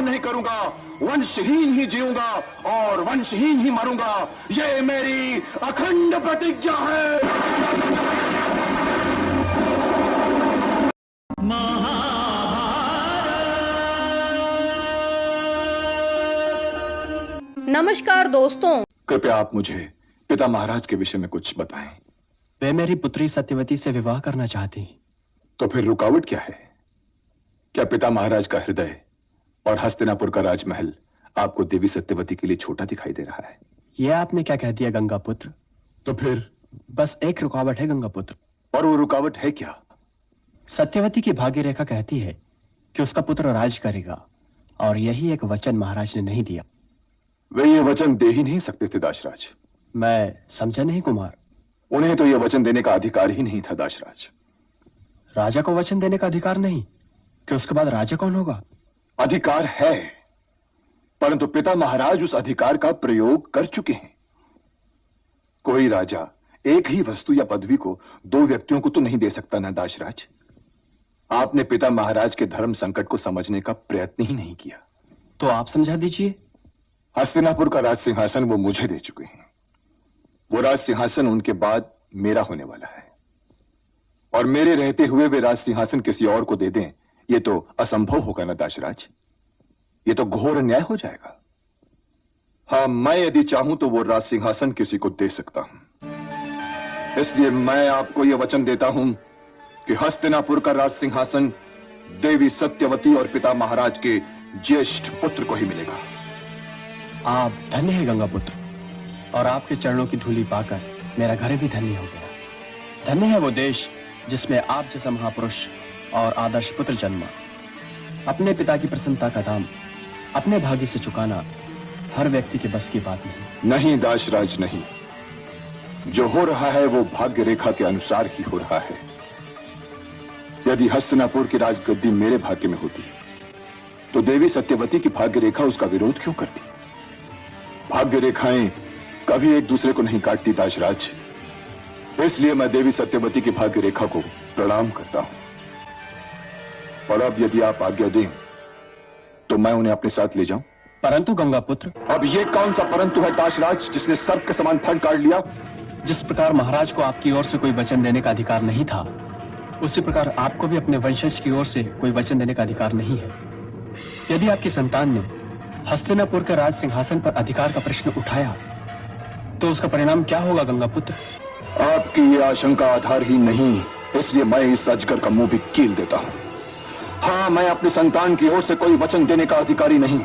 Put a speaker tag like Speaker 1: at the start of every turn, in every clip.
Speaker 1: नहीं करूंगा, वंशहीन ही जीऊंगा और वंशहीन ही मरूंगा। ये मेरी अखंड प्रतिज्ञा है।
Speaker 2: नमस्कार दोस्तों,
Speaker 1: कृपया आप मुझे पिता महाराज के विषय में कुछ बताएं।
Speaker 3: वे मेरी पुत्री सत्यवती से विवाह करना चाहती।
Speaker 1: तो फिर रुकावट क्या है? क्या पिता महाराज का हृदय और हस्तिनापुर का राजमहल आपको देवी सत्यवती के लिए छोटा दिखाई दे रहा है?
Speaker 3: यह आपने क्या कह दिया गंगापुत्र?
Speaker 1: तो फिर
Speaker 3: बस एक रुकावट है गंगापुत्र।
Speaker 1: और वो रुकावट है क्या?
Speaker 3: सत्यवती की भाग्य रेखा कहती है कि उसका पुत्र राज करेगा, और यही एक वचन महाराज ने नहीं दिया।
Speaker 1: वे ये वचन दे ही नहीं सकते थे दाशराज।
Speaker 3: मैं समझा नहीं कुमार।
Speaker 1: उन्हें तो यह वचन देने का अधिकार ही नहीं था दाशराज।
Speaker 3: राजा को वचन देने का अधिकार नहीं कि उसके बाद राजा कौन होगा?
Speaker 1: अधिकार है, परंतु पिता महाराज उस अधिकार का प्रयोग कर चुके हैं। कोई राजा एक ही वस्तु या पदवी को दो व्यक्तियों को तो नहीं दे सकता ना दाशराज। आपने पिता महाराज के धर्म संकट को समझने का प्रयत्न ही नहीं किया।
Speaker 3: तो आप समझा दीजिए।
Speaker 1: हस्तिनापुर का राज सिंहासन वो मुझे दे चुके हैं। वो राज सिंहासन उनके बाद मेरा होने वाला है, और मेरे रहते हुए वे राज सिंहासन किसी और को दे दें, ये तो असंभव होगा ना दाशराज। ये तो घोर अन्याय हो जाएगा। हाँ, मैं यदि चाहूं तो वो राज सिंहासन किसी को दे सकता हूं। इसलिए मैं आपको यह वचन देता हूं कि हस्तिनापुर का राज सिंहासन देवी सत्यवती और पिता महाराज के ज्येष्ठ पुत्र को ही मिलेगा।
Speaker 3: आप धन्य है गंगापुत्र, और आपके चरणों की धूली पाकर मेरा घर भी धन्य हो गया। धन्य है वो देश जिसमें आप जैसा महापुरुष और आदर्श पुत्र जन्मा। अपने पिता की प्रसन्नता का दाम अपने भाग्य से चुकाना हर व्यक्ति के बस की बात नहीं।
Speaker 1: नहीं दाशराज, नहीं। जो हो रहा है वो भाग्य रेखा के अनुसार ही हो रहा है। यदि हस्तिनापुर की राजगद्दी मेरे भाग्य में होती तो देवी सत्यवती की भाग्य रेखा उसका विरोध क्यों करती? भाग्य रेखाएं कभी एक दूसरे को नहीं काटती दाशराज। इसलिए मैं देवी सत्यवती की भाग्य रेखा को प्रणाम करता हूं। और अब यदि आप आज्ञा दें तो मैं उन्हें अपने साथ ले जाऊं।
Speaker 3: परंतु गंगापुत्र।
Speaker 1: अब ये कौन सा परंतु है दाशराज जिसने सर्प के समान फन काट लिया?
Speaker 3: जिस प्रकार महाराज को आपकी ओर से कोई वचन देने का अधिकार नहीं था, उसी प्रकार आपको भी अपने वंशज की ओर से कोई वचन देने का अधिकार नहीं है। यदि आपकी संतान ने हस्तिनापुर के राज सिंहासन पर अधिकार का प्रश्न उठाया तो उसका परिणाम क्या होगा गंगापुत्र?
Speaker 1: आपकी ये आशंका आधारहीन नहीं, इसलिए मैं इस अजगर का मुंह भी कील देता हूं। हाँ, मैं अपनी संतान की ओर से कोई वचन देने का अधिकारी नहीं,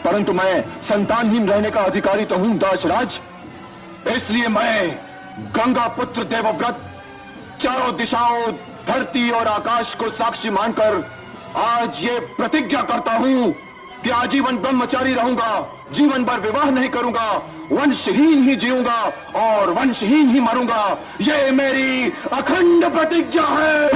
Speaker 1: परंतु मैं संतानहीन रहने का अधिकारी तो हूं दाशराज। इसलिए मैं गंगापुत्र देवव्रत चारों दिशाओं, धरती और आकाश को साक्षी मानकर आज ये प्रतिज्ञा करता हूं कि आजीवन ब्रह्मचारी रहूंगा, जीवन भर विवाह नहीं करूंगा, वंशहीन ही जीऊंगा और वंशहीन ही मरूंगा। ये मेरी अखंड प्रतिज्ञा है।